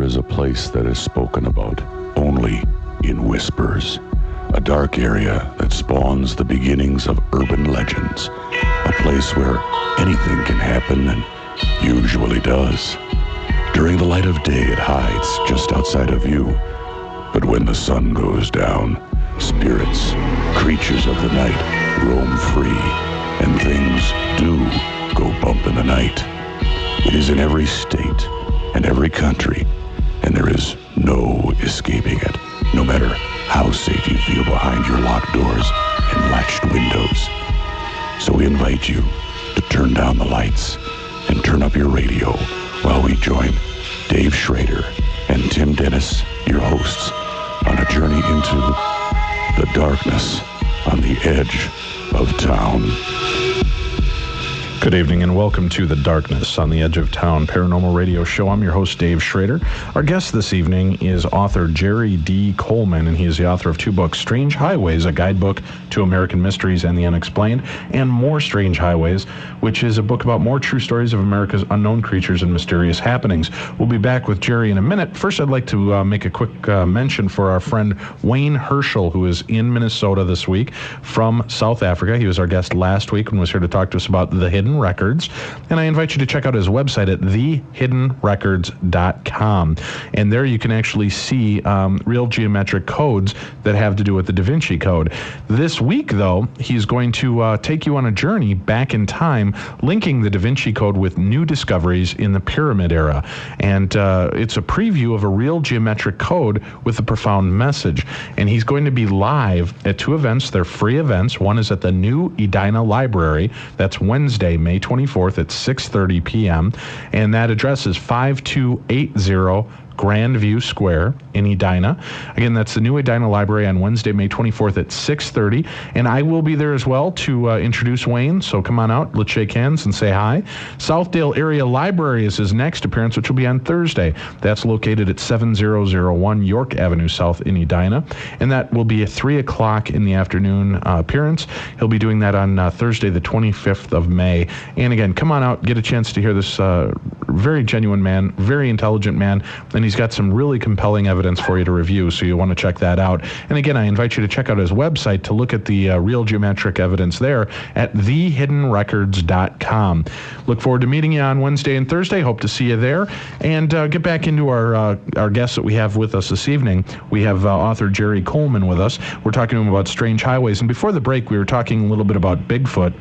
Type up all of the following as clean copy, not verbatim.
is a place that is spoken about only in whispers. A dark area that spawns the beginnings of urban legends. A place where anything can happen and usually does. During the light of day, it hides just outside of view. But when the sun goes down, spirits, creatures of the night, roam free, and things do go bump in the night. It is in every state and every country, and there is no escaping it, no matter how safe you feel behind your locked doors and latched windows. So we invite you to turn down the lights and turn up your radio while we join Dave Schrader and Tim Dennis, your hosts, on a journey into the darkness on the edge of town. Good evening and welcome to The Darkness on the Edge of Town Paranormal Radio Show. I'm your host, Dave Schrader. Our guest this evening is author Jerry D. Coleman, and he is the author of two books, Strange Highways, a guidebook to American mysteries and the unexplained, and More Strange Highways, which is a book about more true stories of America's unknown creatures and mysterious happenings. We'll be back with Jerry in a minute. First, I'd like to make a quick mention for our friend Wayne Herschel, who is in Minnesota this week from South Africa. He was our guest last week and was here to talk to us about the Hidden Records, and I invite you to check out his website at thehiddenrecords.com, and there you can actually see real geometric codes that have to do with the Da Vinci Code. This week, though, he's going to take you on a journey back in time, linking the Da Vinci Code with new discoveries in the Pyramid era, and it's a preview of a real geometric code with a profound message, and he's going to be live at two events. They're free events. One is at the new Edina Library. That's Wednesday, May 24th at 6:30 p.m. And that address is 5280 Grandview Square in Edina. Again, that's the new Edina Library on Wednesday, May 24th at 6:30. And I will be there as well to introduce Wayne. So come on out, let's shake hands and say hi. Southdale Area Library is his next appearance, which will be on Thursday. That's located at 7001 York Avenue South in Edina. And that will be a 3 o'clock in the afternoon appearance. He'll be doing that on Thursday, the 25th of May. And again, come on out, get a chance to hear this very genuine man, very intelligent man, and he's got some really compelling evidence for you to review, so you want to check that out. And again, I invite you to check out his website to look at the real geometric evidence there at thehiddenrecords.com. Look forward to meeting you on Wednesday and Thursday. Hope to see you there. And get back into our guests that we have with us this evening. We have author Jerry Coleman with us. We're talking to him about Strange Highways. And before the break, we were talking a little bit about Bigfoot.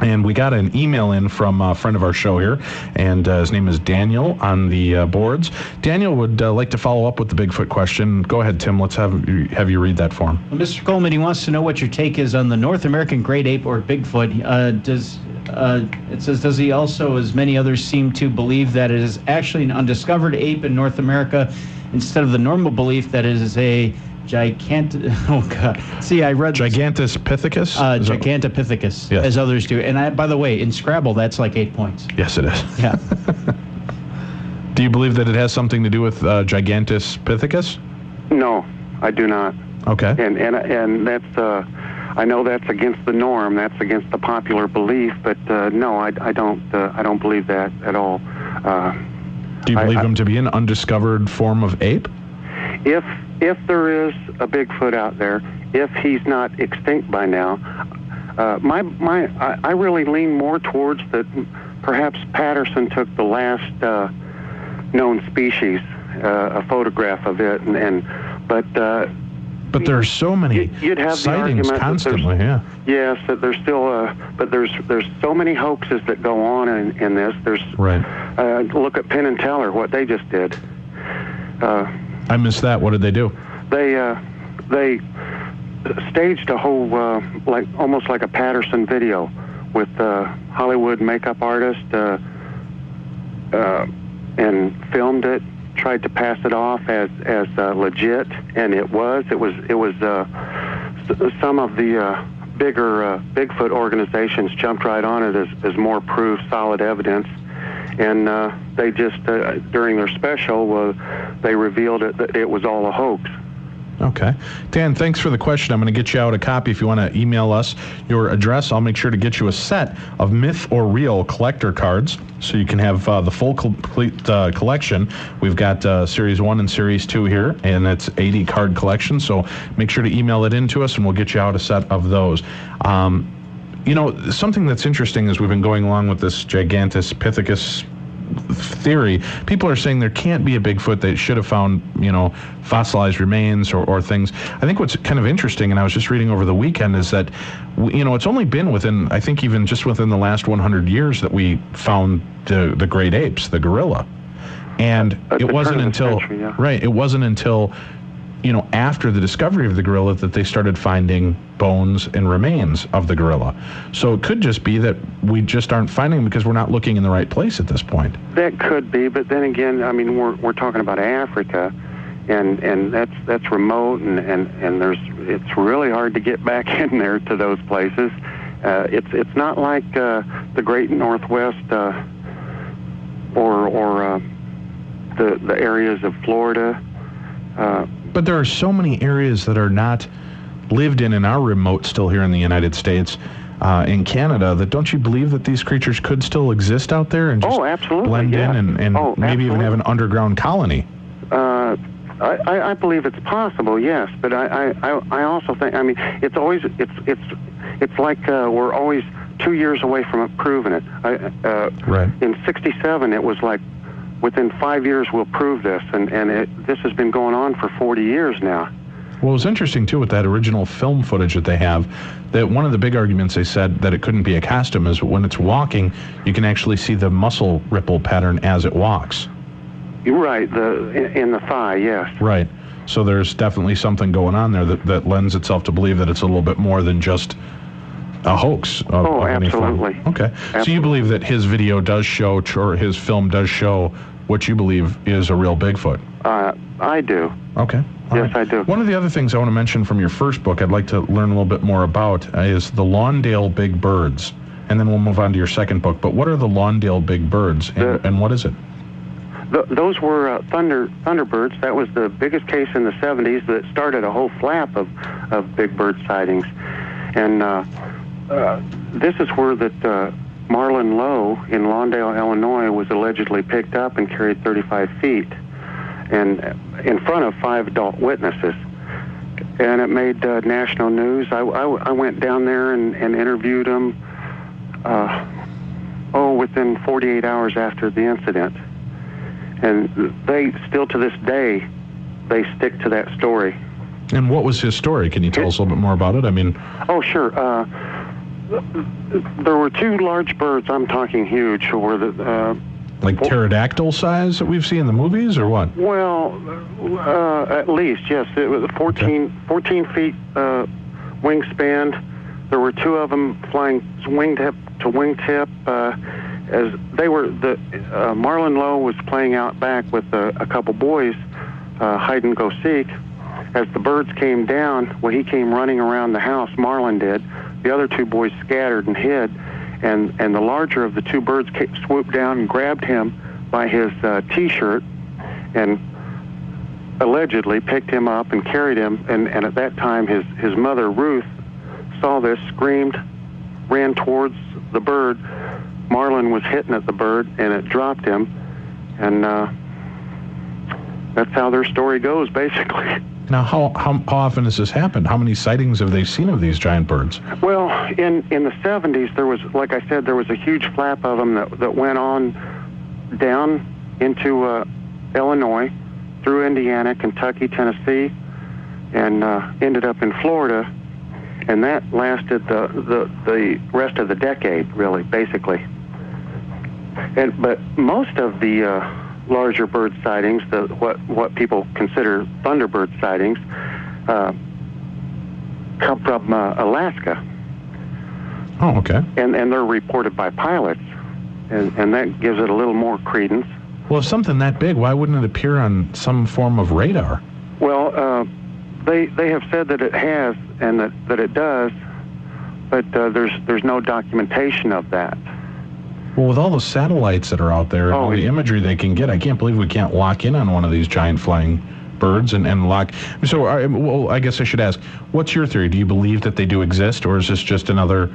And we got an email in from a friend of our show here, and his name is Daniel on the boards. Daniel would like to follow up with the Bigfoot question. Go ahead, Tim. Let's have you read that for him. Well, Mr. Coleman, he wants to know what your take is on the North American great ape or Bigfoot. It says, does he also, as many others seem to, believe that it is actually an undiscovered ape in North America instead of the normal belief that it is a Gigantopithecus? Gigantopithecus, yes, as others do. And by the way, in Scrabble, that's like 8 points. Yes, it is. Yeah. Do you believe that it has something to do with Gigantopithecus? No, I do not. Okay. And that's I know that's against the norm. That's against the popular belief. But no, I don't believe that at all. Do you believe him to be an undiscovered form of ape? If there is a Bigfoot out there, if he's not extinct by now, I really lean more towards that perhaps Patterson took the last known species, a photograph of it, but there are so many you'd have sightings constantly. Yeah. Yes, that there's still but there's so many hoaxes that go on in this. There's right. Look at Penn and Teller, what they just did. I missed that. What did they do? They staged a whole almost like a Patterson video with Hollywood makeup artist and filmed it. Tried to pass it off as legit, and it was some of the bigger Bigfoot organizations jumped right on it as more proof, solid evidence. And they just, during their special, they revealed that it was all a hoax. Okay. Dan, thanks for the question. I'm going to get you out a copy if you want to email us your address. I'll make sure to get you a set of Myth or Real collector cards so you can have the full complete collection. We've got Series 1 and Series 2 here, and it's 80 card collection, so make sure to email it in to us, and we'll get you out a set of those. You know, something that's interesting as we've been going along with this Gigantopithecus theory, people are saying there can't be a Bigfoot. They should have found, you know, fossilized remains or things. I think what's kind of interesting, and I was just reading over the weekend, is that, you know, it's only been within, I think even just within the last 100 years that we found the great apes, the gorilla. And it wasn't until, right, it wasn't until, you know, after the discovery of the gorilla that they started finding bones and remains of the gorilla. So it could just be that we just aren't finding them because we're not looking in the right place at this point. That could be, but then again, I mean, we're talking about Africa, and that's remote, and it's really hard to get back in there to those places. It's not like the Great Northwest or the areas of Florida. But there are so many areas that are not lived in our remote still here in the United States, in Canada, that don't you believe that these creatures could still exist out there and just blend in and maybe even have an underground colony? I believe it's possible, yes, but I also think, I mean, it's always it's like we're always 2 years away from proving it. Right. In '67, it was like, within 5 years we'll prove this, and this has been going on for 40 years now. Well, it's interesting, too, with that original film footage that they have, that one of the big arguments they said that it couldn't be a costume is when it's walking, you can actually see the muscle ripple pattern as it walks. You're right, in the thigh, yes. Right. So there's definitely something going on there that lends itself to believe that it's a little bit more than just a hoax of any form. Absolutely. Okay. Absolutely. So you believe that his video does show, or his film does show, what you believe is a real Bigfoot? I do. Okay. Yes, I do. One of the other things I want to mention from your first book I'd like to learn a little bit more about is the Lawndale Big Birds. And then we'll move on to your second book. But what are the Lawndale Big Birds, and what is it? Those were thunderbirds. That was the biggest case in the 70s that started a whole flap of big bird sightings. And this is where that Marlon Lowe in Lawndale, Illinois, was allegedly picked up and carried 35 feet, and in front of 5 adult witnesses. And it made national news. I went down there and interviewed them, within 48 hours after the incident. And they, still to this day, they stick to that story. And what was his story? Can you tell us a little bit more about it? I mean... Oh, sure. There were 2 large birds, I'm talking huge, were the... like pterodactyl size that we've seen in the movies, or what? Well, at least, yes. It was 14 feet wingspan. There were 2 of them flying wingtip to wingtip. As they were, Marlon Lowe was playing out back with a couple boys, hide and go seek. As the birds came down, well, he came running around the house, Marlon did. The other 2 boys scattered and hid, and the larger of the 2 birds swooped down and grabbed him by his T-shirt and allegedly picked him up and carried him. And at that time, his mother, Ruth, saw this, screamed, ran towards the bird. Marlon was hitting at the bird, and it dropped him. And that's how their story goes, basically. Now, how often has this happened? How many sightings have they seen of these giant birds? Well, in the 70s, there was, like I said, there was a huge flap of them that went on down into Illinois, through Indiana, Kentucky, Tennessee, and ended up in Florida. And that lasted the rest of the decade, really, basically. But most of the larger bird sightings, what people consider thunderbird sightings, come from Alaska. Oh, okay. And they're reported by pilots, and that gives it a little more credence. Well, if something that big, why wouldn't it appear on some form of radar? Well, they have said that it has, and that it does, but there's no documentation of that. Well, with all the satellites that are out there and all the imagery they can get, I can't believe we can't lock in on one of these giant flying birds and lock. So, well, I guess I should ask, what's your theory? Do you believe that they do exist, or is this just another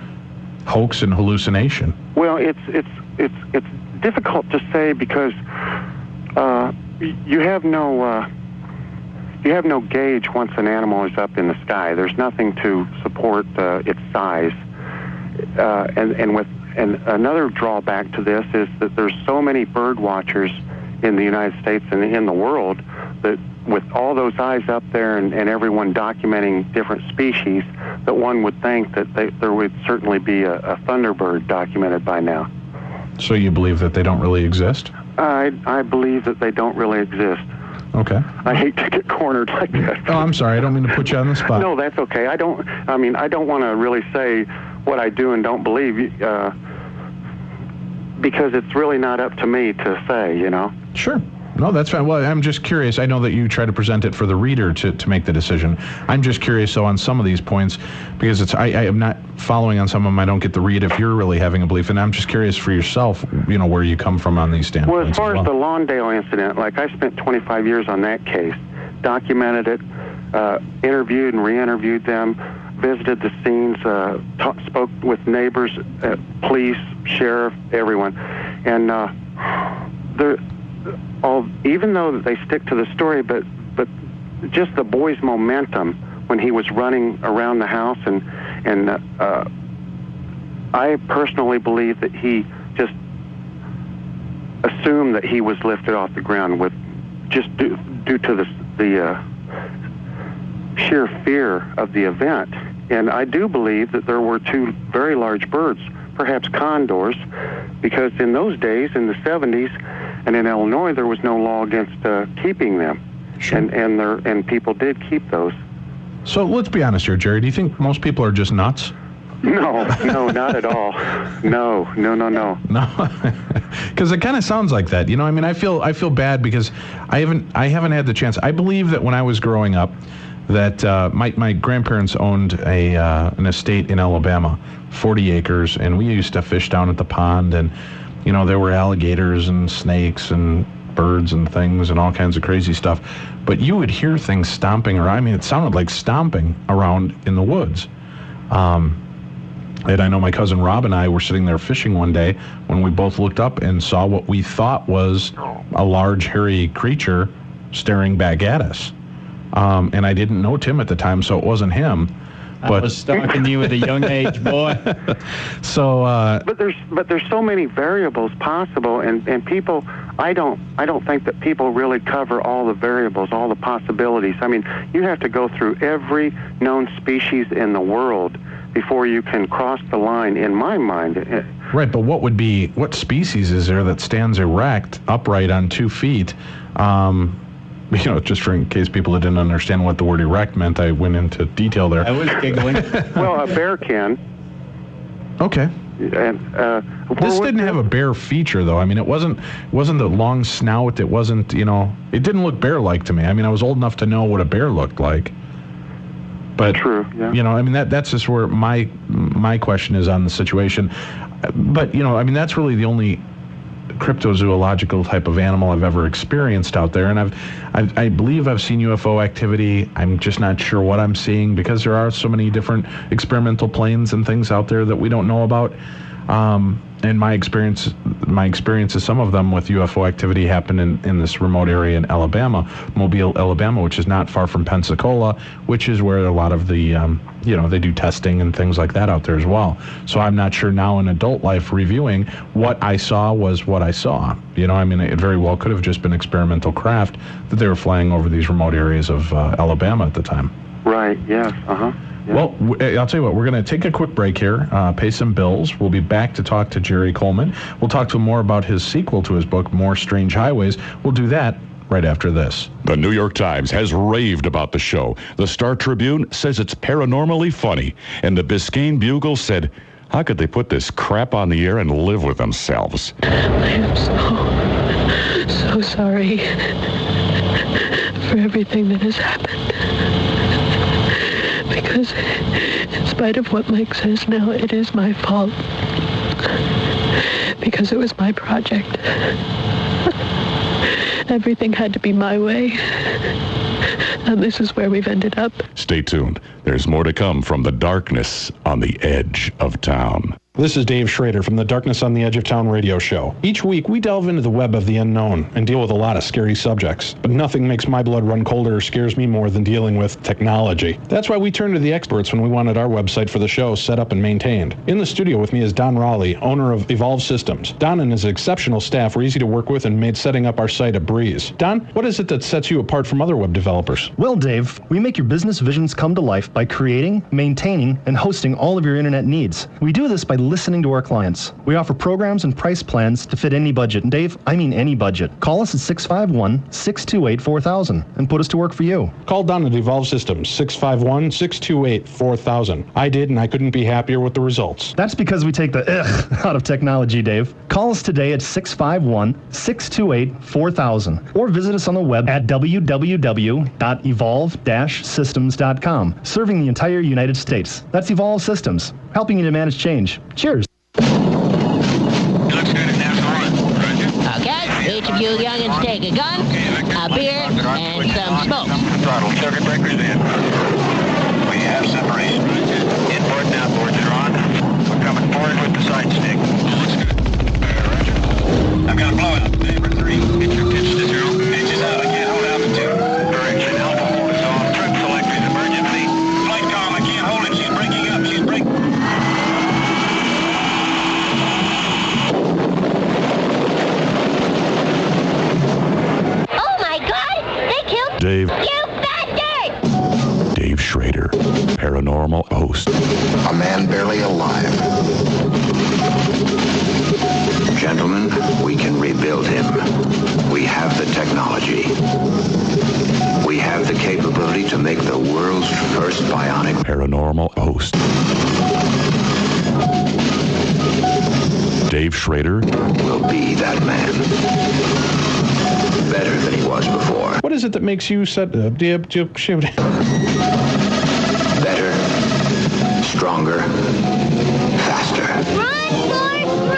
hoax and hallucination? Well, it's difficult to say because you have no gauge once an animal is up in the sky. There's nothing to support its size, and another drawback to this is that there's so many bird watchers in the United States and in the world that with all those eyes up there and everyone documenting different species, that one would think that there would certainly be a thunderbird documented by now. So you believe that they don't really exist? I believe that they don't really exist. Okay. I hate to get cornered like that. Oh, I'm sorry. I don't mean to put you on the spot. No, that's okay. I don't want to really say what I do and don't believe, because it's really not up to me to say, you know. Sure. No, that's fine. Well, I'm just curious. I know that you try to present it for the reader to make the decision. I'm just curious, though, on some of these points, because I am not following on some of them. I don't get the read if you're really having a belief, and I'm just curious for yourself, you know, where you come from on these standpoints. Well, as far as the Lawndale incident, like I spent 25 years on that case, documented it, interviewed and re-interviewed them, visited the scenes, spoke with neighbors, police, sheriff, everyone, and even though they stick to the story, but just the boy's momentum when he was running around the house, and I personally believe that he just assumed that he was lifted off the ground with just due to the sheer fear of the event. And I do believe that there were two very large birds, perhaps condors, because in those days, in the 70s, and in Illinois, there was no law against keeping them. Sure. And people did keep those. So let's be honest here, Jerry. Do you think most people are just nuts? No, not at all. No. No, because it kind of sounds like that. You know, I mean, I feel bad because I haven't had the chance. I believe that when I was growing up, that my grandparents owned an estate in Alabama, 40 acres, and we used to fish down at the pond, and you know, there were alligators and snakes and birds and things and all kinds of crazy stuff. But you would hear things stomping around. I mean, it sounded like stomping around in the woods. And I know my cousin Rob and I were sitting there fishing one day when we both looked up and saw what we thought was a large, hairy creature staring back at us. And I didn't know Tim at the time, so it wasn't him. I was stalking you at a young age, boy. So, but there's so many variables possible, and people, I don't think that people really cover all the variables, all the possibilities. I mean, you have to go through every known species in the world before you can cross the line, in my mind. Right, but what species is there that stands erect, upright on 2 feet? You know, just for in case people didn't understand what the word erect meant, I went into detail there. I was giggling. Well, a bear can. Okay. And this didn't have a bear feature, though. I mean, it wasn't the long snout. It wasn't, you know, it didn't look bear-like to me. I mean, I was old enough to know what a bear looked like. But, true, yeah. You know, I mean, that's just where my question is on the situation. But, you know, I mean, that's really the only cryptozoological type of animal I've ever experienced out there, and I believe I've seen UFO activity. I'm just not sure what I'm seeing because there are so many different experimental planes and things out there that we don't know about. And my experiences, some of them with UFO activity happened in this remote area in Alabama, Mobile, Alabama, which is not far from Pensacola, which is where a lot of the, they do testing and things like that out there as well. So I'm not sure now in adult life reviewing what I saw was what I saw. You know, I mean, it very well could have just been experimental craft that they were flying over these remote areas of Alabama at the time. Right, yes, uh-huh. Yeah. Well, I'll tell you what, we're going to take a quick break here, pay some bills. We'll be back to talk to Jerry Coleman. We'll talk to him more about his sequel to his book, More Strange Highways. We'll do that right after this. The New York Times has raved about the show. The Star Tribune says it's paranormally funny. And the Biscayne Bugle said, how could they put this crap on the air and live with themselves? I am so sorry for everything that has happened. Because in spite of what Mike says now, it is my fault. Because it was my project. Everything had to be my way. and this is where we've ended up. Stay tuned. There's more to come from the darkness on the edge of town. This is Dave Schrader from the Darkness on the Edge of Town radio show. Each week, we delve into the web of the unknown and deal with a lot of scary subjects. But nothing makes my blood run colder or scares me more than dealing with technology. That's why we turn to the experts when we wanted our website for the show set up and maintained. In the studio with me is Don Raleigh, owner of Evolve Systems. Don and his exceptional staff were easy to work with and made setting up our site a breeze. Don, what is it that sets you apart from other web developers? Well, Dave, we make your business visions come to life by creating, maintaining, and hosting all of your internet needs. We do this by listening to our clients. We offer programs and price plans to fit any budget. And Dave, I mean any budget. Call us at 651-628-4000 and put us to work for you. Call Don at Evolve Systems, 651-628-4000. I did, and I couldn't be happier with the results. That's because we take the ugh out of technology, Dave. Call us today at 651-628-4000 or visit us on the web at www.evolve-systems.com, serving the entire United States. That's Evolve Systems, helping you to manage change. Cheers. Okay, each of you youngins take a gun, a beer, and some smoke. Throttle, circuit breakers in. We have separation. Inboard and outboard are on. We're coming forward with the side stick. Roger. I've got a blowout. Hr.3. Pitch to 0. Pitch is out. I can't hold altitude. Direction. Alpha 4 is on. Trip selectors. Emergency. Flight calm. I can't hold it. She's breaking up. She's breaking. Dave. You bastard! Dave Schrader, paranormal host. A man barely alive. Gentlemen, we can rebuild him. We have the technology. We have the capability to make the world's first bionic paranormal host. Dave Schrader will be that man. Better than he was before. What is it that makes you Better, stronger, faster. Run, Forrest, run! Run,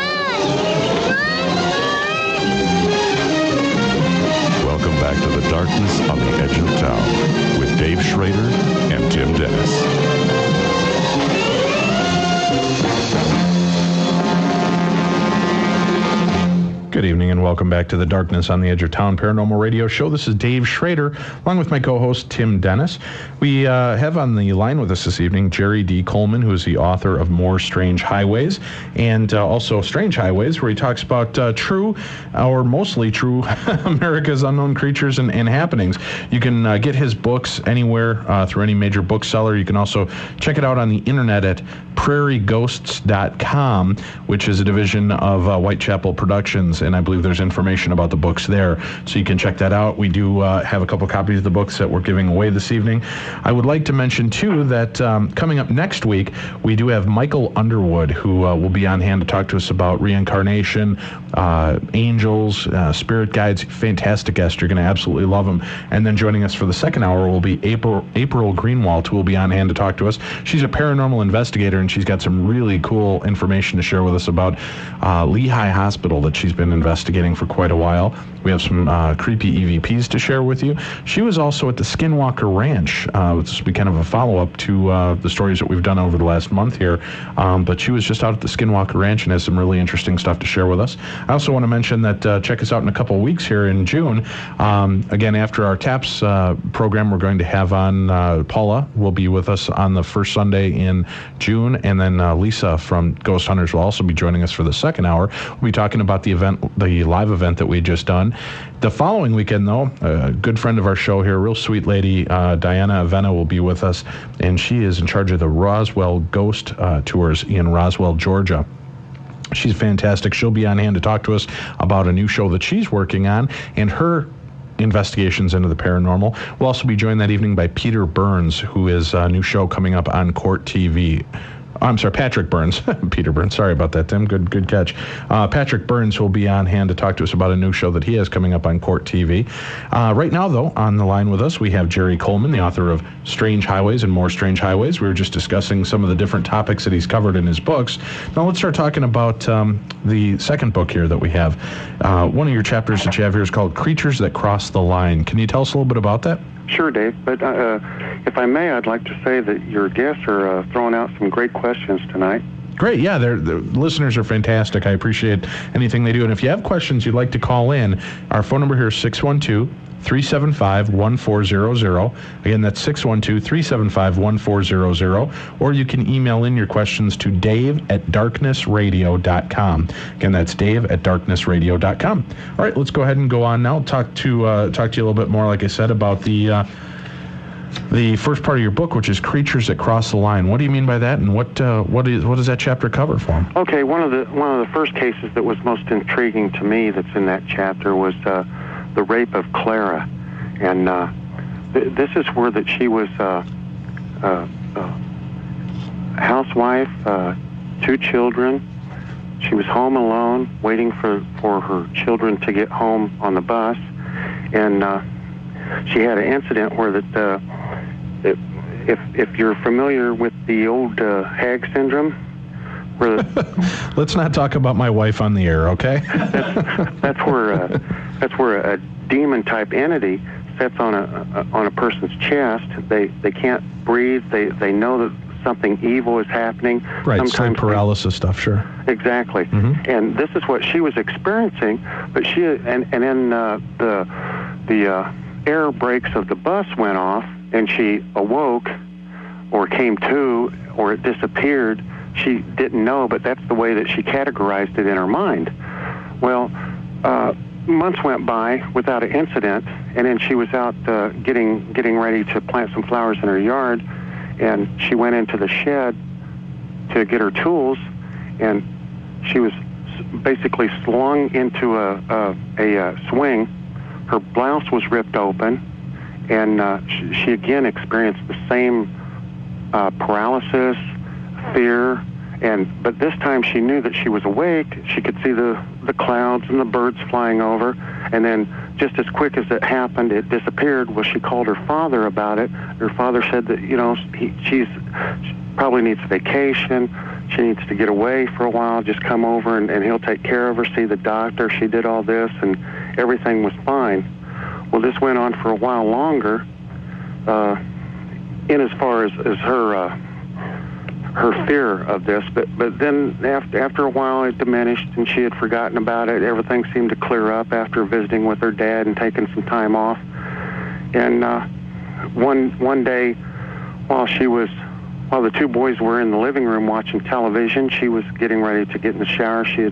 Forrest! Welcome back to the darkness on the edge of town with Dave Schrader and Tim Dennis. Good evening and welcome back to the Darkness on the Edge of Town Paranormal Radio Show. This is Dave Schrader, along with my co-host Tim Dennis. We have on the line with us this evening Jerry D. Coleman, who is the author of More Strange Highways, and also Strange Highways, where he talks about true, or mostly true, America's unknown creatures and happenings. You can get his books anywhere through any major bookseller. You can also check it out on the internet at prairieghosts.com, which is a division of Whitechapel Productions, and I believe there's information about the books there, so you can check that out. We do have a couple copies of the books that we're giving away this evening. I would like to mention, too, that coming up next week, we do have Michael Underwood, who will be on hand to talk to us about reincarnation, angels, spirit guides. Fantastic guest. You're going to absolutely love him. And then joining us for the second hour will be April Greenwald, who will be on hand to talk to us. She's a paranormal investigator, and she's got some really cool information to share with us about Lehigh Hospital that she's been investigating for quite a while. We have some creepy EVPs to share with you. She was also at the Skinwalker Ranch. This will be kind of a follow-up to the stories that we've done over the last month here. But she was just out at the Skinwalker Ranch and has some really interesting stuff to share with us. I also want to mention that check us out in a couple of weeks here in June. Again, after our TAPS program, we're going to have on Paula will be with us on the first Sunday in June, and then Lisa from Ghost Hunters will also be joining us for the second hour. We'll be talking about the live event that we just done. The following weekend, though, a good friend of our show here, a real sweet lady, Diana Avena, will be with us, and she is in charge of the Roswell Ghost Tours in Roswell, Georgia. She's fantastic. She'll be on hand to talk to us about a new show that she's working on and her investigations into the paranormal. We'll also be joined that evening by Peter Burns, who is a new show coming up on Court TV. I'm sorry, Patrick Burns. Peter Burns. Sorry about that, Tim. Good catch. Patrick Burns will be on hand to talk to us about a new show that he has coming up on Court TV. Right now, though, on the line with us, we have Jerry Coleman, the author of Strange Highways and More Strange Highways. We were just discussing some of the different topics that he's covered in his books. Now let's start talking about the second book here that we have. One of your chapters that you have here is called Creatures That Cross the Line. Can you tell us a little bit about that? Sure, Dave. But if I may, I'd like to say that your guests are throwing out some great questions tonight. Great, yeah, the listeners are fantastic. I appreciate anything they do. And if you have questions you'd like to call in, our phone number here is 612-375-1400. Again, that's 612-375-1400. Or you can email in your questions to dave@darknessradio.com. Again, that's dave@darknessradio.com. All right, let's go ahead and go on now. Talk to you a little bit more, like I said, about the first part of your book, which is Creatures That Cross the Line. What do you mean by that, and what does that chapter cover for them? Okay, one of the first cases that was most intriguing to me that's in that chapter was the rape of Clara, and this is where that she was housewife, 2 children. She was home alone, waiting for her children to get home on the bus, and she had an incident where that. If you're familiar with the old hag syndrome, where let's not talk about my wife on the air, okay? that's where a demon type entity sits on a person's chest. They can't breathe. They know that something evil is happening. Right, sleep paralysis stuff, sure. Exactly. Mm-hmm. And this is what she was experiencing. But then the air brakes of the bus went off, and she awoke, or came to, or it disappeared. She didn't know, but that's the way that she categorized it in her mind. Well, months went by without an incident, and then she was out getting ready to plant some flowers in her yard, and she went into the shed to get her tools, and she was basically slung into a swing. Her blouse was ripped open, and she again experienced the same paralysis, fear, but this time she knew that she was awake. She could see the clouds and the birds flying over, and then just as quick as it happened, it disappeared. Well, she called her father about it. Her father said that, she probably needs a vacation. She needs to get away for a while, just come over and he'll take care of her, see the doctor. She did all this, and everything was fine. Well, this went on for a while longer, in as far as her fear of this, but then after a while it diminished, and she had forgotten about it. Everything seemed to clear up after visiting with her dad and taking some time off. And one day, while the 2 boys were in the living room watching television, she was getting ready to get in the shower. She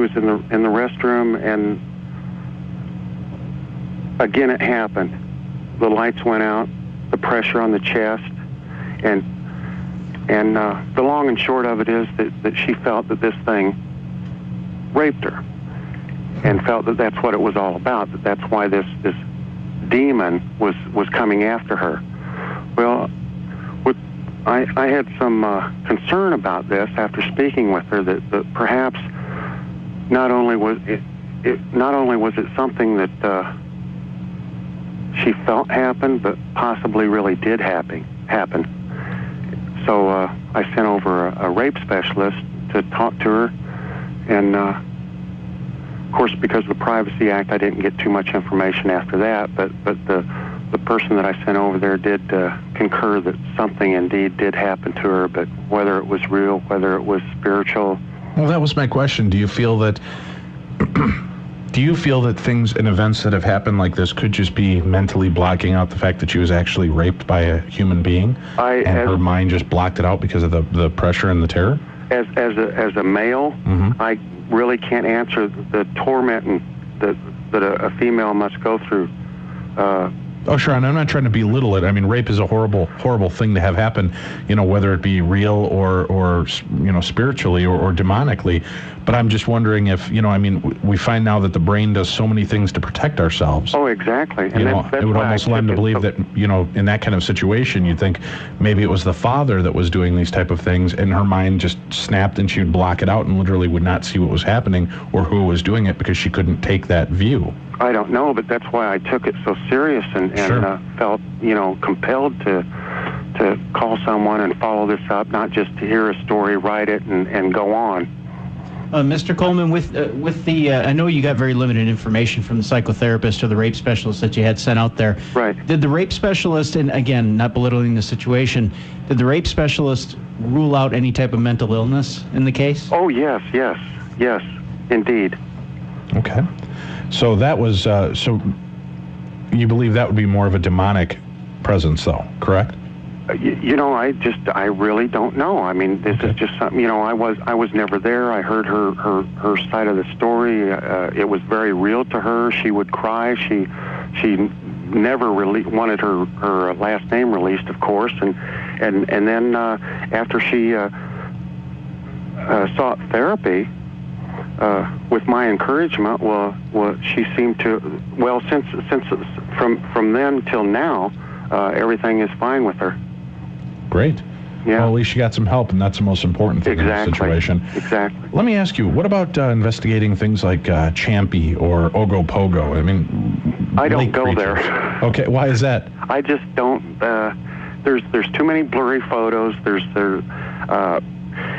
was in the restroom, and again it happened. The lights went out, the pressure on the chest, and the long and short of it is that she felt that this thing raped her, and felt that that's what it was all about, that's why this demon was coming after her. Well, I had some concern about this after speaking with her, that perhaps not only was it something that she felt happened, but possibly really did happen. So I sent over a rape specialist to talk to her, and of course, because of the Privacy Act, I didn't get too much information after that, but the person that I sent over there did concur that something indeed did happen to her, but whether it was real, whether it was spiritual. Well, that was my question. Do you feel that things and events that have happened like this could just be mentally blocking out the fact that she was actually raped by a human being, and her mind just blocked it out because of the pressure and the terror? As a male, mm-hmm. I really can't answer the torment that a female must go through. Oh, sure, and I'm not trying to belittle it. I mean, rape is a horrible, horrible thing to have happen, whether it be real or spiritually or demonically. But I'm just wondering if, we find now that the brain does so many things to protect ourselves. Oh, exactly. And it would almost lend to believe that, in that kind of situation, you'd think maybe it was the father that was doing these type of things, and her mind just snapped and she would block it out and literally would not see what was happening or who was doing it because she couldn't take that view. I don't know, but that's why I took it so serious and sure. Felt, compelled to call someone and follow this up, not just to hear a story, write it, and go on. Mr. Coleman, with the, I know you got very limited information from the psychotherapist or the rape specialist that you had sent out there. Right. Did the rape specialist, and again, not belittling the situation, did the rape specialist rule out any type of mental illness in the case? Oh, yes, indeed. Okay. So that was, so you believe that would be more of a demonic presence, though, correct? I really don't know. I mean, this is just something, I was never there. I heard her side of the story. It was very real to her. She would cry. She never really wanted her last name released, of course. And then after she sought therapy, with my encouragement, she seemed to, since from then till now, everything is fine with her. Great. Yeah. Well, at least you got some help, and that's the most important thing in the situation. Exactly. Let me ask you, what about investigating things like Champy or Ogopogo? I mean, I don't go there. Okay, why is that? I just don't. There's too many blurry photos.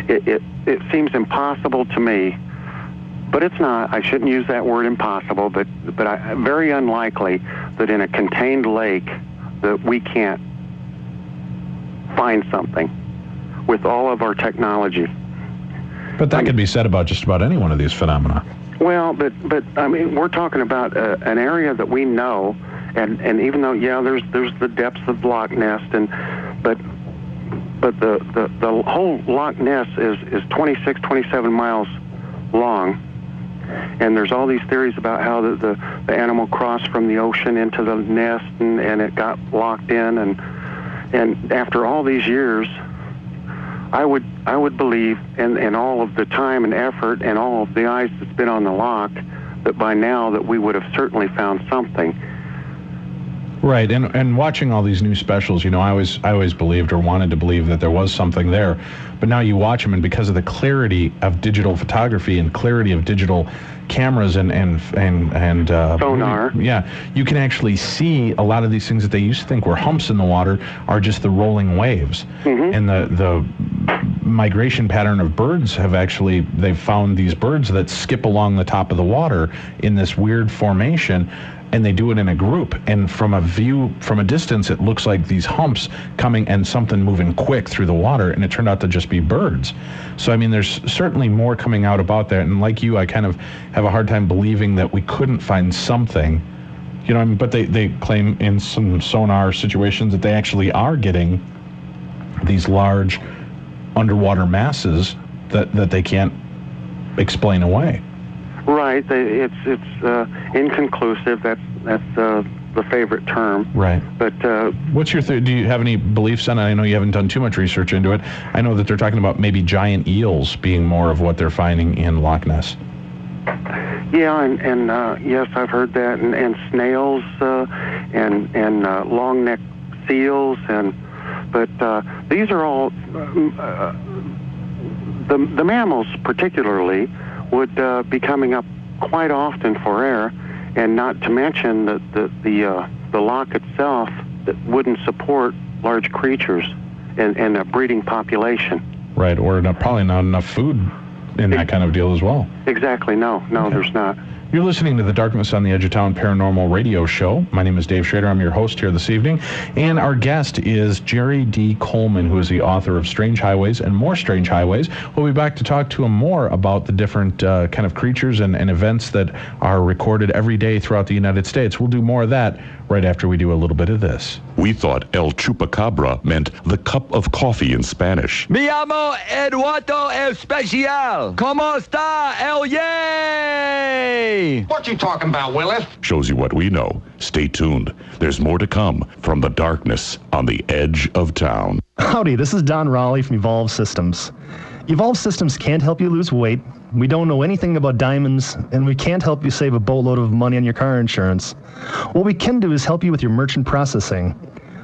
It seems impossible to me, but it's not. I shouldn't use that word impossible, but very unlikely that in a contained lake that we can't find something with all of our technology. But that could be said about just about any one of these phenomena. Well, but I mean, we're talking about an area that we know, and even though there's the depths of Loch Ness, but the whole Loch Ness is 26, 27 miles long, and there's all these theories about how the animal crossed from the ocean into the nest and it got locked in, and after all these years, I would believe, and all of the time and effort and all of the eyes that's been on the loch, that by now that we would have certainly found something. Right, and watching all these new specials, I always believed or wanted to believe that there was something there, but now you watch them, and because of the clarity of digital photography and clarity of digital cameras and sonar, you can actually see a lot of these things that they used to think were humps in the water are just the rolling waves. Mm-hmm. And the migration pattern of birds they've found these birds that skip along the top of the water in this weird formation, and they do it in a group, and from a distance it looks like these humps coming and something moving quick through the water, and it turned out to just be birds. So I mean, there's certainly more coming out about that, and like you, I kind of have a hard time believing that we couldn't find something, but they claim in some sonar situations that they actually are getting these large underwater masses that they can't explain away. Right. It's inconclusive. That's the favorite term. Right. But what's your do you have any beliefs on it? I know you haven't done too much research into it. I know that they're talking about maybe giant eels being more of what they're finding in Loch Ness. Yeah, and yes, I've heard that, and snails and long-necked seals, but these are all the mammals particularly would be coming up quite often for air, and not to mention that the loch itself that wouldn't support large creatures and a breeding population. Right, or probably not enough food in that kind of deal as well. Exactly. No, okay. There's not. You're listening to the Darkness on the Edge of Town Paranormal Radio Show. My name is Dave Schrader. I'm your host here this evening. And our guest is Jerry D. Coleman, who is the author of Strange Highways and More Strange Highways. We'll be back to talk to him more about the different kind of creatures and events that are recorded every day throughout the United States. We'll do more of that right after we do a little bit of this. We thought El Chupacabra meant the cup of coffee in Spanish. Me llamo Eduardo Especial. ¿Cómo está el yay? What you talking about, Willis? Shows you what we know. Stay tuned. There's more to come from the darkness on the edge of town. Howdy, this is Don Raleigh from Evolve Systems. Evolve Systems can't help you lose weight. We don't know anything about diamonds, and we can't help you save a boatload of money on your car insurance. What we can do is help you with your merchant processing.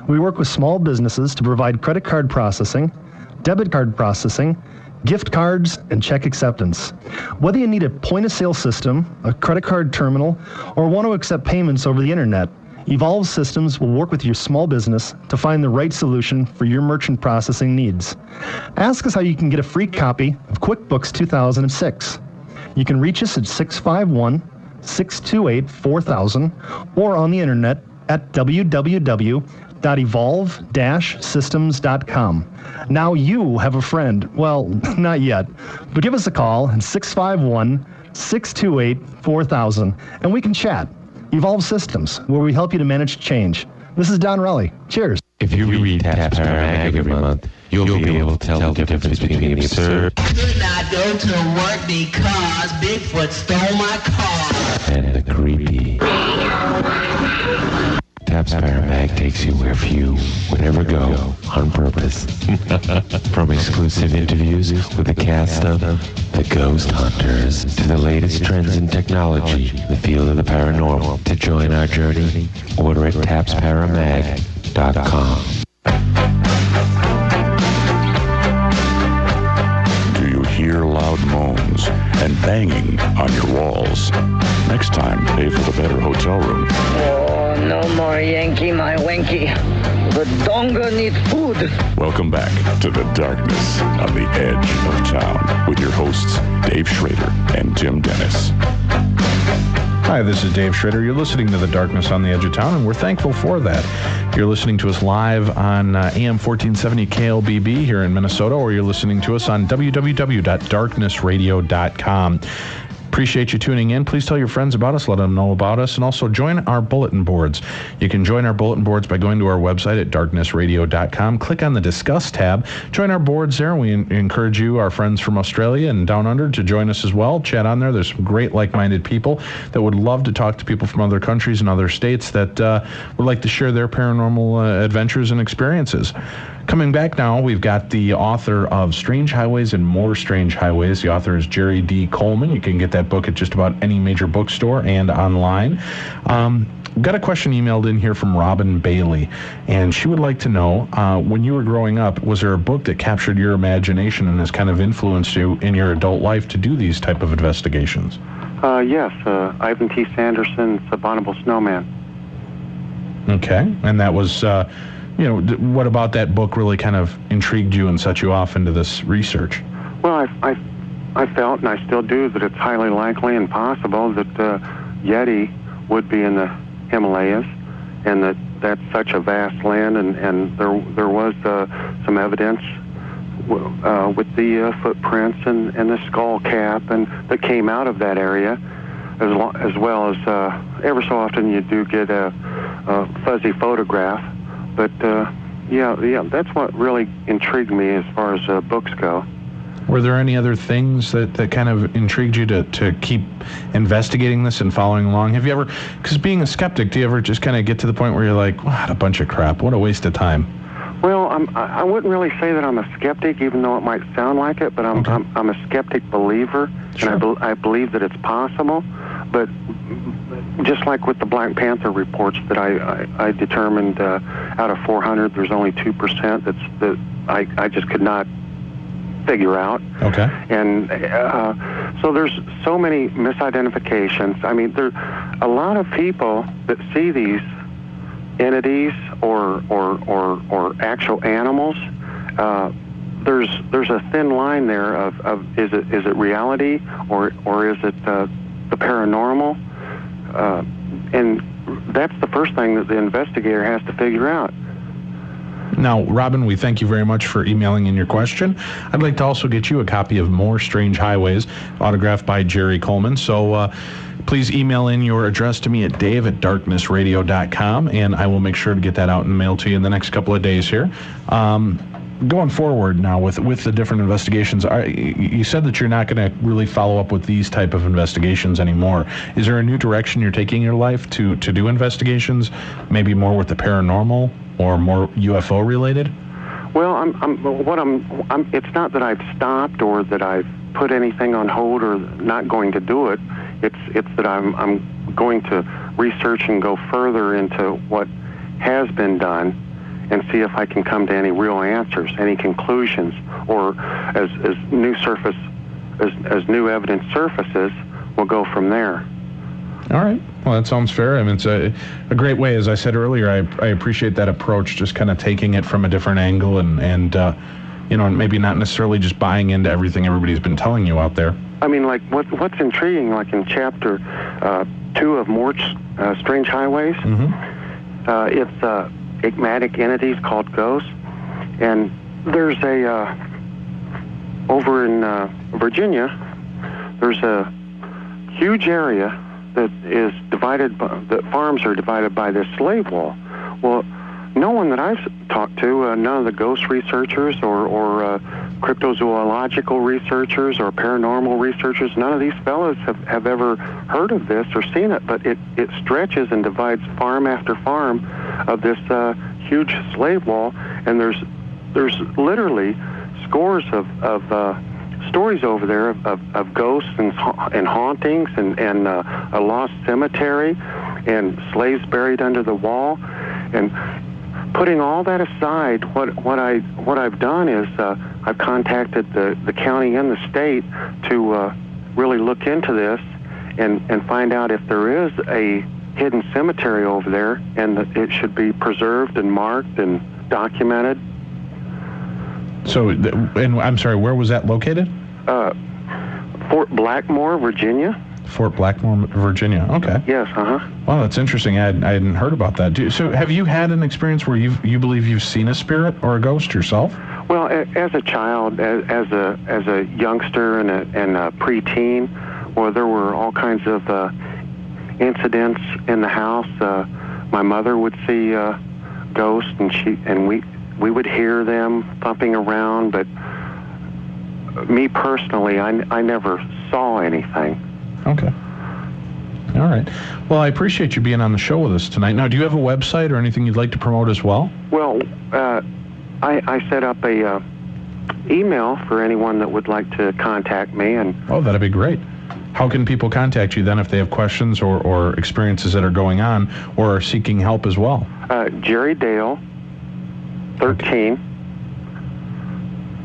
We work with small businesses to provide credit card processing, debit card processing, gift cards, and check acceptance. Whether you need a point-of-sale system, a credit card terminal, or want to accept payments over the internet, Evolve Systems will work with your small business to find the right solution for your merchant processing needs. Ask us how you can get a free copy of QuickBooks 2006. You can reach us at 651-628-4000 or on the internet at www.evolve-systems.com. Now you have a friend. Well, not yet, but give us a call at 651-628-4000 and we can chat. Evolve Systems, where we help you to manage change. This is Don Relly. Cheers. If you read Taps Paramag every month, you'll be able to tell the difference between the absurd Could not go to work because Bigfoot stole my car. and the creepy. Taps Paramag takes you where few would ever go on purpose. From exclusive interviews with the cast of The Ghost Hunters to the latest trends in technology, the field of the paranormal. To join our journey, order at tapsparamag.com. Do you hear loud moans and banging on your walls? Next time, pay for the better hotel room. Oh, no more Yankee, my wanky. The donga needs food. Welcome back to the darkness on the edge of town with your hosts, Dave Schrader and Tim Dennis. Hi, this is Dave Schrader. You're listening to The Darkness on the Edge of Town, and we're thankful for that. You're listening to us live on AM 1470 KLBB here in Minnesota, or you're listening to us on www.darknessradio.com. Appreciate you tuning in. Please tell your friends about us, let them know about us, and also join our bulletin boards. You can join our bulletin boards by going to our website at darknessradio.com. Click on the Discuss tab. Join our boards there. We encourage you, our friends from Australia and down under, to join us as well. Chat on there. There's some great like-minded people that would love to talk to people from other countries and other states that would like to share their paranormal adventures and experiences. Coming back now, we've got the author of Strange Highways and More Strange Highways. The author is Jerry D. Coleman. You can get that book at just about any major bookstore and online. Got a question emailed in here from Robin Bailey, and she would like to know, when you were growing up, was there a book that captured your imagination and has kind of influenced you in your adult life to do these type of investigations? Yes, Ivan T. Sanderson's Abominable Snowman. Okay, and that was... what about that book really kind of intrigued you and set you off into this research? Well, I felt, and I still do, that it's highly likely and possible that Yeti would be in the Himalayas, and that's such a vast land, and there was some evidence with the footprints and the skull cap and that came out of that area, as well as ever so often you do get a fuzzy photograph. But, yeah, that's what really intrigued me as far as books go. Were there any other things that kind of intrigued you to keep investigating this and following along? Have you ever, because being a skeptic, do you ever just kind of get to the point where you're like, what a bunch of crap, what a waste of time? Well, I wouldn't really say that I'm a skeptic, even though it might sound like it, but I'm a skeptic believer, sure. And I believe that it's possible. But just like with the Black Panther reports that I determined out of 400, there's only 2% that I just could not figure out. Okay. And so there's so many misidentifications. I mean, there a lot of people that see these entities or actual animals. There's a thin line there of is it reality or is it the paranormal? And that's the first thing that the investigator has to figure out. Now, Robin, we thank you very much for emailing in your question. I'd like to also get you a copy of More Strange Highways, autographed by Jerry Coleman. So please email in your address to me at dave@darknessradio.com, and I will make sure to get that out and mail to you in the next couple of days here. Going forward now with the different investigations, you said that you're not going to really follow up with these type of investigations anymore. Is there a new direction you're taking in your life to do investigations, maybe more with the paranormal or more UFO related? Well, it's not that I've stopped or that I've put anything on hold or not going to do it. It's that I'm going to research and go further into what has been done and see if I can come to any real answers, any conclusions, or as new evidence surfaces, we'll go from there. All right. Well, that sounds fair. I mean, it's a great way. As I said earlier, I appreciate that approach, just kind of taking it from a different angle and maybe not necessarily just buying into everything everybody's been telling you out there. I mean, like, what's intriguing, like in Chapter 2 of Mort's Strange Highways, it's enigmatic entities called ghosts, and there's over in Virginia, there's a huge area that is divided that farms are divided by this slave wall. Well, no one that I've talked to, none of the ghost researchers or cryptozoological researchers or paranormal researchers, none of these fellows have ever heard of this or seen it, but it stretches and divides farm after farm of this huge slave wall, and there's literally scores of stories over there of ghosts and hauntings and a lost cemetery and slaves buried under the wall. And putting all that aside, what I've done is I've contacted the county and the state to really look into this and find out if there is a hidden cemetery over there, and that it should be preserved and marked and documented. So, and I'm sorry, where was that located? Fort Blackmore, Virginia. Fort Blackmore, Virginia. Okay. Yes. Well, that's interesting. I hadn't heard about that. So, have you had an experience where you believe you've seen a spirit or a ghost yourself? Well, as a child, as a youngster and a preteen, well, there were all kinds of incidents in the house. My mother would see ghosts, and we would hear them thumping around, but me personally, I never saw anything. Okay. All right. Well, I appreciate you being on the show with us tonight. Now, do you have a website or anything you'd like to promote as well? Well, I set up a email for anyone that would like to contact me. And oh, that'd be great. How can people contact you then if they have questions or experiences that are going on or are seeking help as well? Jerry Dale 13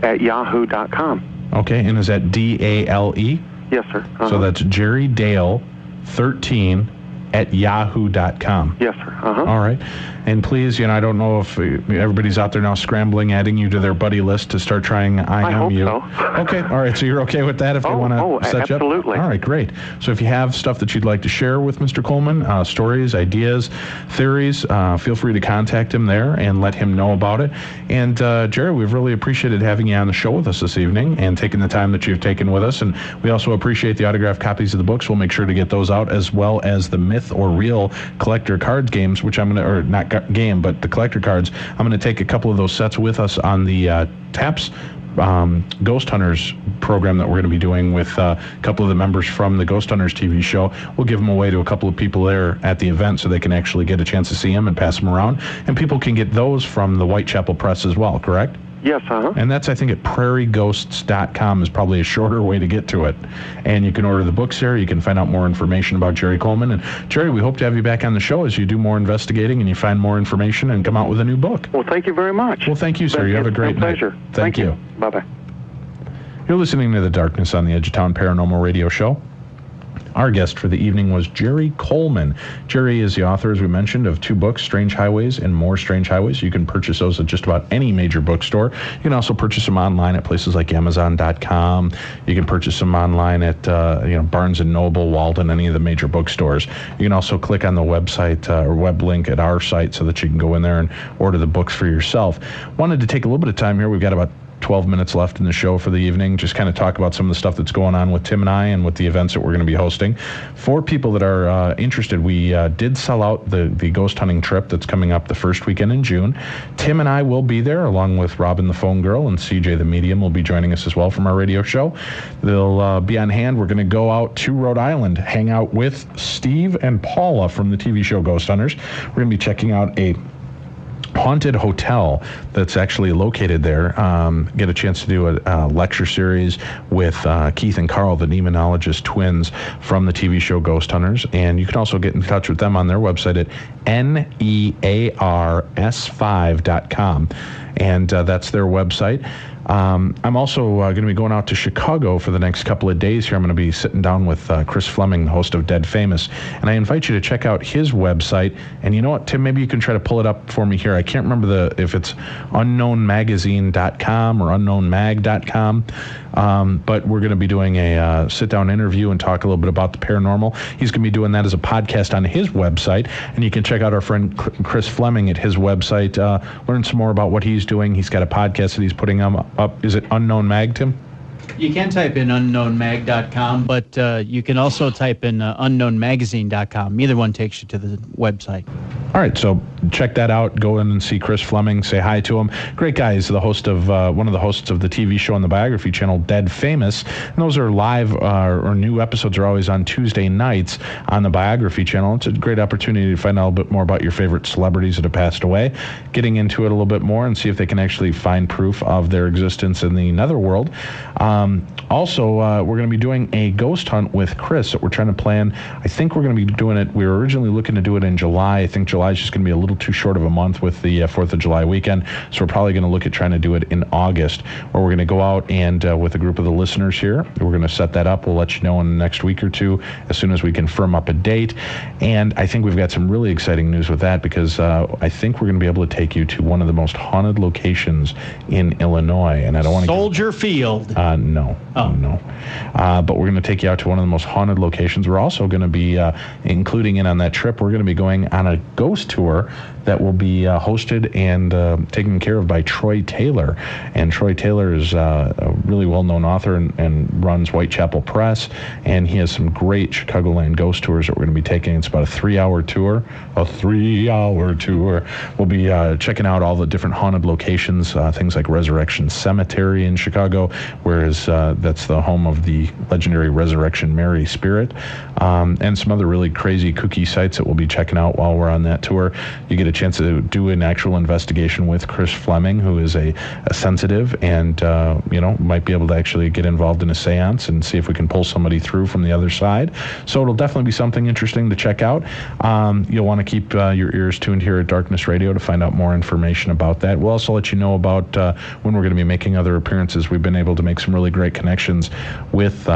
at yahoo.com. Okay, and is that DALE? Yes, sir. So that's Jerry Dale 13 at yahoo.com. Yes, sir. All right. And please, I don't know if everybody's out there now scrambling, adding you to their buddy list to start trying I hope so. Okay. All right. So you're okay with that if they want to set you up? Absolutely. All right. Great. So if you have stuff that you'd like to share with Mr. Coleman, stories, ideas, theories, feel free to contact him there and let him know about it. And Jerry, we've really appreciated having you on the show with us this evening and taking the time that you've taken with us. And we also appreciate the autographed copies of the books. We'll make sure to get those out, as well as the Myth or Real collector cards games, which I'm going to, or not game, but the collector cards. I'm going to take a couple of those sets with us on the TAPS Ghost Hunters program that we're going to be doing with a couple of the members from the Ghost Hunters TV show. We'll give them away to a couple of people there at the event so they can actually get a chance to see them and pass them around. And people can get those from the Whitechapel Press as well, correct? Yes, And that's, I think, at prairieghosts.com is probably a shorter way to get to it. And you can order the books there. You can find out more information about Jerry Coleman. And Jerry, we hope to have you back on the show as you do more investigating and you find more information and come out with a new book. Well, thank you very much. Well, thank you, sir. You have a great night. Pleasure. Thank you. Bye-bye. You're listening to The Darkness on the Edge of Town Paranormal Radio Show. Our guest for the evening was Jerry Coleman. Jerry is the author, as we mentioned, of 2 books, Strange Highways and More Strange Highways. You can purchase those at just about any major bookstore. You can also purchase them online at places like Amazon.com. You can purchase them online at Barnes & Noble, Walden, any of the major bookstores. You can also click on the website or web link at our site so that you can go in there and order the books for yourself. Wanted to take a little bit of time here. We've got about 12 minutes left in the show for the evening. Just kind of talk about some of the stuff that's going on with Tim and I and with the events that we're going to be hosting. For people that are interested, we did sell out the ghost hunting trip that's coming up the first weekend in June. Tim and I will be there, along with Robin the Phone Girl, and CJ the Medium will be joining us as well from our radio show. They'll be on hand. We're going to go out to Rhode Island, hang out with Steve and Paula from the TV show Ghost Hunters. We're going to be checking out a haunted hotel that's actually located there. Get a chance to do a lecture series with Keith and Carl, the demonologist twins from the TV show Ghost Hunters. And you can also get in touch with them on their website at nears5.com. And that's their website. I'm also going to be going out to Chicago for the next couple of days here. I'm going to be sitting down with Chris Fleming, the host of Dead Famous, and I invite you to check out his website. And you know what, Tim, maybe you can try to pull it up for me here. I can't remember if it's unknownmagazine.com or unknownmag.com, but we're going to be doing a sit-down interview and talk a little bit about the paranormal. He's going to be doing that as a podcast on his website, and you can check out our friend Chris Fleming at his website, learn some more about what he's doing. He's got a podcast that he's putting up. Is it Unknown Mag, Tim? You can type in unknownmag.com, but you can also type in unknownmagazine.com. Either one takes you to the website. All right, so check that out. Go in and see Chris Fleming. Say hi to him. Great guy. He's the host of one of the hosts of the TV show on the Biography channel, Dead Famous. And those are live or new episodes are always on Tuesday nights on the Biography channel. It's a great opportunity to find out a little bit more about your favorite celebrities that have passed away, getting into it a little bit more and see if they can actually find proof of their existence in the netherworld. Also, we're going to be doing a ghost hunt with Chris that we're trying to plan. I think we're going to be doing it. We were originally looking to do it in July. I think July is just going to be a little too short of a month with the 4th of July weekend. So we're probably going to look at trying to do it in August, where we're going to go out and with a group of the listeners here, we're going to set that up. We'll let you know in the next week or two as soon as we can firm up a date. And I think we've got some really exciting news with that because I think we're going to be able to take you to one of the most haunted locations in Illinois. And I don't want to Soldier Field. No. Oh. No. But we're going to take you out to one of the most haunted locations. We're also going to be including in on that trip, we're going to be going on a ghost tour that will be hosted and taken care of by Troy Taylor. And Troy Taylor is a really well-known author and runs Whitechapel Press. And he has some great Chicagoland ghost tours that we're going to be taking. It's about a 3-hour tour. We'll be checking out all the different haunted locations, things like Resurrection Cemetery in Chicago, whereas that's the home of the legendary Resurrection Mary spirit, and some other really crazy kooky sites that we'll be checking out while we're on that tour. You get a chance to do an actual investigation with Chris Fleming, who is a sensitive and might be able to actually get involved in a seance and see if we can pull somebody through from the other side. So it'll definitely be something interesting to check out. You'll want to keep your ears tuned here at Darkness Radio to find out more information about that. We'll also let you know about when we're going to be making other appearances. We've been able to make some really great connections with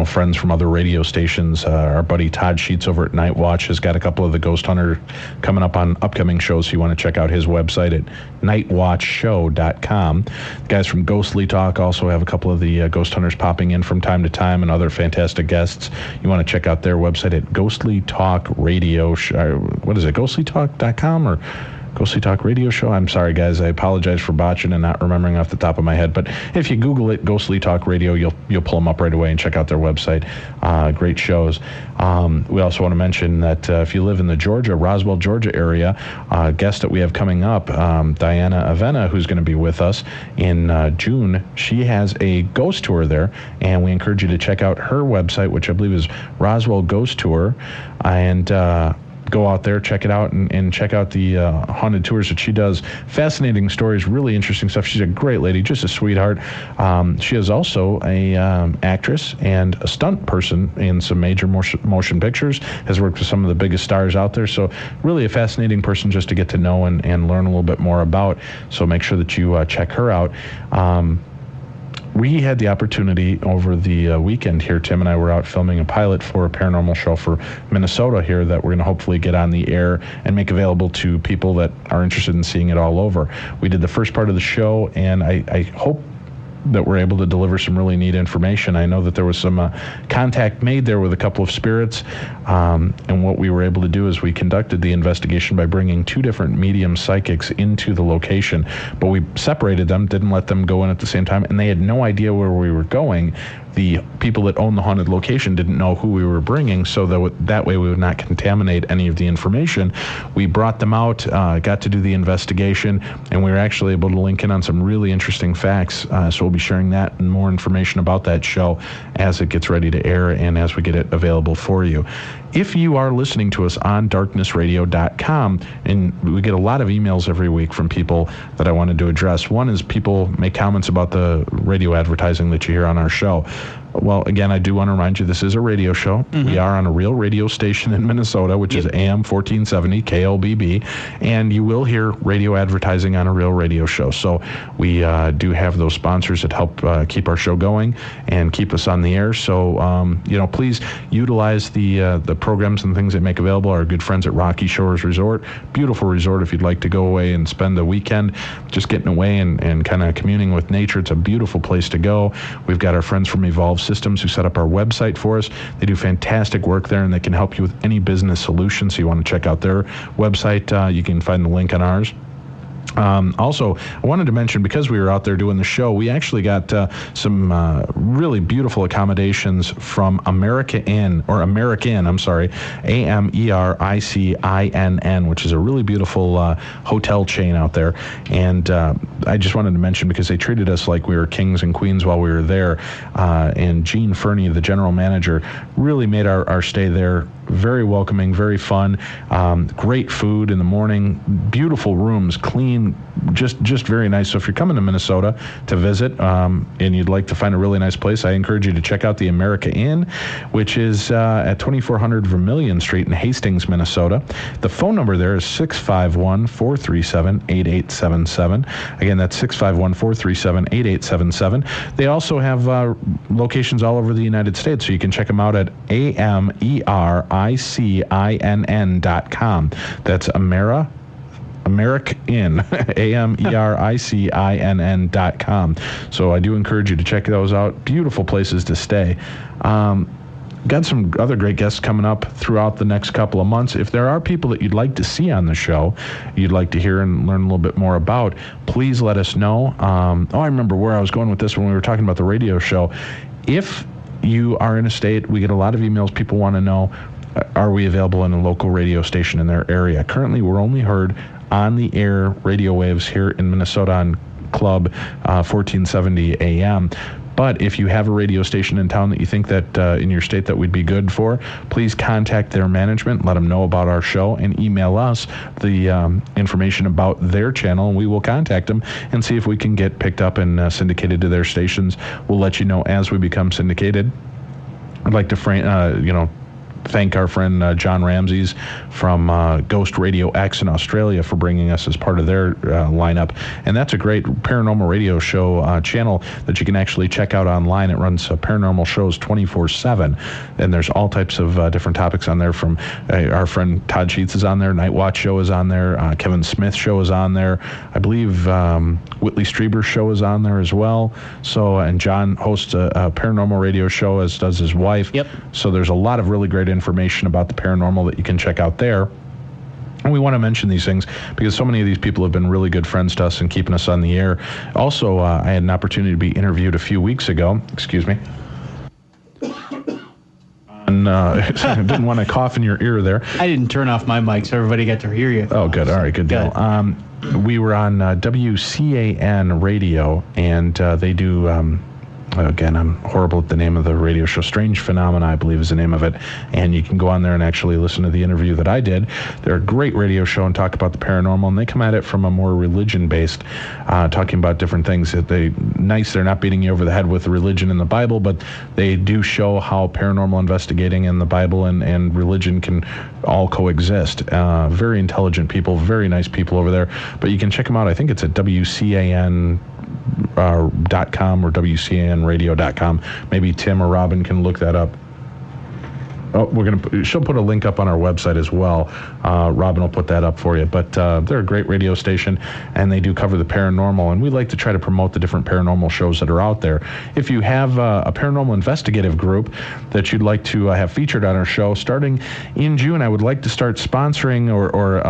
friends from other radio stations. Our buddy Todd Sheets over at Night Watch has got a couple of the Ghost Hunter coming up on upcoming shows, so you want to check out his website at nightwatchshow.com. The guys from Ghostly Talk also have a couple of the Ghost Hunters popping in from time to time and other fantastic guests. You want to check out their website at Ghostly Talk Radio. What is it, ghostlytalk.com or Ghostly Talk Radio Show? I'm sorry, guys. I apologize for botching and not remembering off the top of my head. But if you Google it, Ghostly Talk Radio, you'll pull them up right away and check out their website. Great shows. We also want to mention that if you live in the Roswell, Georgia area, a guest that we have coming up, Diana Avena, who's going to be with us in June, she has a ghost tour there, and we encourage you to check out her website, which I believe is Roswell Ghost Tour, and go out there, check it out, and check out the haunted tours that she does. Fascinating stories, really interesting stuff. She's a great lady, just a sweetheart. She is also a actress and a stunt person in some major motion pictures, has worked with some of the biggest stars out there, so really a fascinating person just to get to know and learn a little bit more about. So make sure that you check her out. We had the opportunity over the weekend here. Tim and I were out filming a pilot for a paranormal show for Minnesota here that we're going to hopefully get on the air and make available to people that are interested in seeing it all over. We did the first part of the show, and I hope that we're able to deliver some really neat information. I know that there was some contact made there with a couple of spirits, and what we were able to do is we conducted the investigation by bringing 2 different medium psychics into the location, but we separated them, didn't let them go in at the same time, and they had no idea where we were going. The people that own the haunted location didn't know who we were bringing, so that way we would not contaminate any of the information. We brought them out, got to do the investigation, and we were actually able to link in on some really interesting facts. So we'll be sharing that and more information about that show as it gets ready to air and as we get it available for you. If you are listening to us on darknessradio.com, and we get a lot of emails every week from people that I wanted to address. One is people make comments about the radio advertising that you hear on our show. Well, again, I do want to remind you, this is a radio show. We are on a real radio station in Minnesota, which is AM 1470 KLBB, and you will hear radio advertising on a real radio show. So we do have those sponsors that help keep our show going and keep us on the air. So, please utilize the programs and things that make available. Our good friends at Rocky Shores Resort, beautiful resort if you'd like to go away and spend the weekend just getting away and kind of communing with nature. It's a beautiful place to go. We've got our friends from Evolve Systems who set up our website for us. They do fantastic work there, and they can help you with any business solution. So you want to check out their website. You can find the link on ours. Also, I wanted to mention, because we were out there doing the show, we actually got some really beautiful accommodations from American, AMERICINN, which is a really beautiful hotel chain out there. And I just wanted to mention, because they treated us like we were kings and queens while we were there. And Gene Fernie, the general manager, really made our stay there very welcoming, very fun. Great food in the morning, beautiful rooms, clean, just very nice. So if you're coming to Minnesota to visit and you'd like to find a really nice place, I encourage you to check out the America Inn, which is at 2400 Vermilion Street in Hastings, Minnesota. The phone number there is 651-437-8877. Again, that's 651-437-8877. They also have locations all over the United States, so you can check them out at AMERICINN.com. That's American, AMERICINN.com. So I do encourage you to check those out. Beautiful places to stay. Got some other great guests coming up throughout the next couple of months. If there are people that you'd like to see on the show, you'd like to hear and learn a little bit more about, please let us know. I remember where I was going with this when we were talking about the radio show. If you are in a state, we get a lot of emails. People want to know, are we available in a local radio station in their area? Currently, we're only heard on the air radio waves here in Minnesota on Club 1470 AM. But if you have a radio station in town that you think that in your state that we'd be good for, please contact their management, let them know about our show, and email us the information about their channel, and we will contact them and see if we can get picked up and syndicated to their stations. We'll let you know as we become syndicated. I'd like to thank our friend John Ramses from Ghost Radio X in Australia for bringing us as part of their lineup. And that's a great paranormal radio show channel that you can actually check out online. It runs paranormal shows 24/7, and there's all types of different topics on there. From our friend Todd Sheets is on there, Night Watch show is on there, Kevin Smith show is on there, I believe Whitley Strieber's show is on there as well. So, and John hosts a paranormal radio show, as does his wife. Yep. So there's a lot of really great information about the paranormal that you can check out there. And we want to mention these things because so many of these people have been really good friends to us and keeping us on the air. Also, I had an opportunity to be interviewed a few weeks ago. Excuse me. And I didn't want to cough in your ear there. I didn't turn off my mic so everybody got to hear you. Oh, good. All right, good deal. We were on WCAN radio, and they do... again, I'm horrible at the name of the radio show. Strange Phenomena, I believe, is the name of it. And you can go on there and actually listen to the interview that I did. They're a great radio show and talk about the paranormal, and they come at it from a more religion-based, talking about different things. They're not beating you over the head with religion and the Bible, but they do show how paranormal investigating and the Bible and religion can all coexist. Very intelligent people, very nice people over there. But you can check them out. I think it's at WCAN.com or WCANradio.com. Maybe Tim or Robin can look that up. Oh, she'll put a link up on our website as well. Robin will put that up for you. But they're a great radio station, and they do cover the paranormal. And we like to try to promote the different paranormal shows that are out there. If you have a paranormal investigative group that you'd like to have featured on our show, starting in June, I would like to start sponsoring or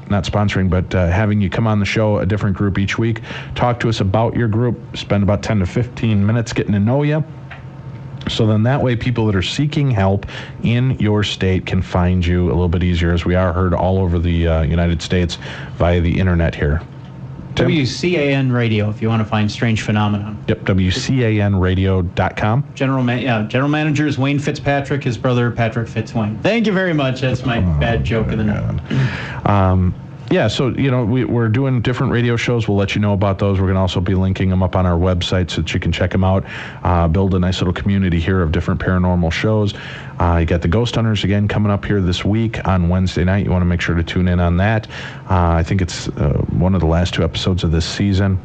not sponsoring, but having you come on the show, a different group each week, talk to us about your group, spend about 10 to 15 minutes getting to know you. So then that way people that are seeking help in your state can find you a little bit easier, as we are heard all over the United States via the internet here. Tim? WCAN Radio, if you want to find Strange Phenomenon. Yep, WCANradio.com. General manager is Wayne Fitzpatrick, his brother Patrick Fitzwayne. Thank you very much. That's my bad joke of the night. Yeah, so, we're doing different radio shows. We'll let you know about those. We're going to also be linking them up on our website so that you can check them out, build a nice little community here of different paranormal shows. You got the Ghost Hunters again coming up here this week on Wednesday night. You want to make sure to tune in on that. I think it's one of the last 2 episodes of this season,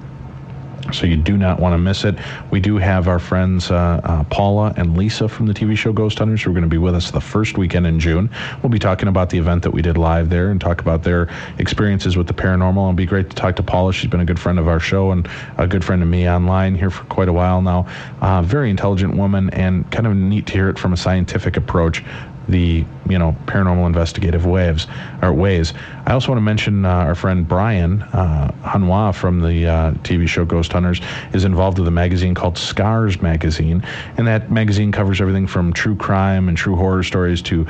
so you do not want to miss it. We do have our friends Paula and Lisa from the TV show Ghost Hunters who are going to be with us the first weekend in June. We'll be talking about the event that we did live there and talk about their experiences with the paranormal. It'll be great to talk to Paula. She's been a good friend of our show and a good friend of me online here for quite a while now. Very intelligent woman, and kind of neat to hear it from a scientific approach, the paranormal investigative ways. I also want to mention our friend Brian Hanwha from the TV show Ghost Hunters is involved with a magazine called Scars Magazine, and that magazine covers everything from true crime and true horror stories to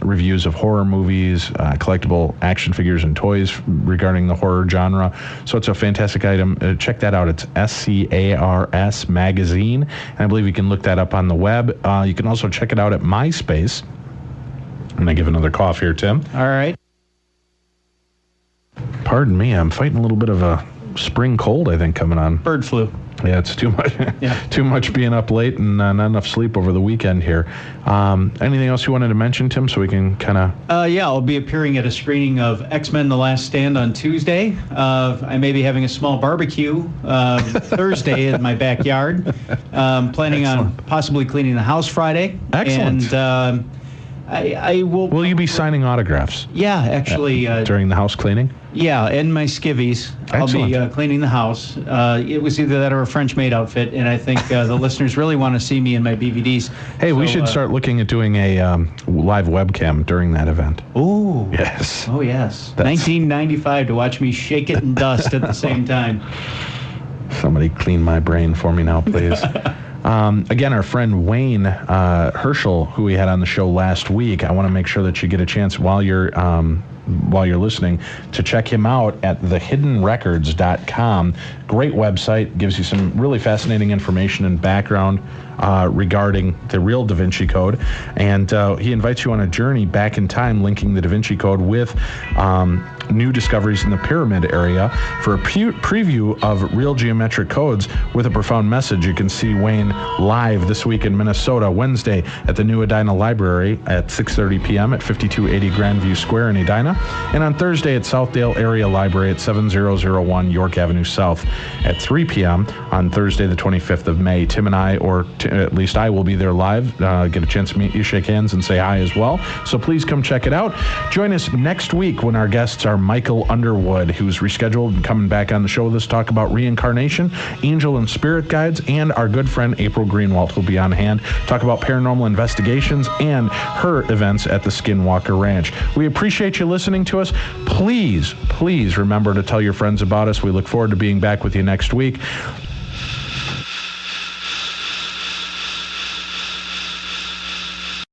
reviews of horror movies, collectible action figures and toys regarding the horror genre. So it's a fantastic item. Check that out. It's SCARS Magazine, and I believe you can look that up on the web. You can also check it out at MySpace. I'm going to give another cough here, Tim. All right. Pardon me, I'm fighting a little bit of a spring cold, I think, coming on. Bird flu. Yeah, it's too much. Yeah. Too much being up late and not enough sleep over the weekend here. Anything else you wanted to mention, Tim, so we can kind of... Yeah, I'll be appearing at a screening of X-Men The Last Stand on Tuesday. I may be having a small barbecue Thursday in my backyard. Planning on possibly cleaning the house Friday. Excellent. And I will... Will you be signing autographs? Yeah, actually... during the house cleaning? Yeah, and my skivvies. Excellent. I'll be cleaning the house. It was either that or a French maid outfit, and I think the listeners really want to see me in my BVDs. Hey, we should start looking at doing a live webcam during that event. Ooh. Yes. Oh, yes. 1995 to watch me shake it and dust at the same time. Somebody clean my brain for me now, please. Again, our friend Wayne Herschel, who we had on the show last week, I want to make sure that you get a chance while you're listening to check him out at thehiddenrecords.com. Great website, gives you some really fascinating information and background regarding the real Da Vinci Code, and he invites you on a journey back in time linking the Da Vinci Code with new discoveries in the pyramid area. For a preview of real geometric codes with a profound message, you can see Wayne live this week in Minnesota, Wednesday at the New Edina Library at 6:30 p.m. at 5280 Grandview Square in Edina, and on Thursday at Southdale Area Library at 7001 York Avenue South at 3 p.m. on Thursday the 25th of May. Tim and I, or at least I, will be there live, get a chance to meet you, shake hands, and say hi as well. So please come check it out. Join us next week when our guests are Michael Underwood, who's rescheduled and coming back on the show with us to talk about reincarnation, angel and spirit guides, and our good friend April Greenwald, who'll be on hand, talk about paranormal investigations and her events at the Skinwalker Ranch. We appreciate you listening to us. Please remember to tell your friends about us. We look forward to being back with you next week.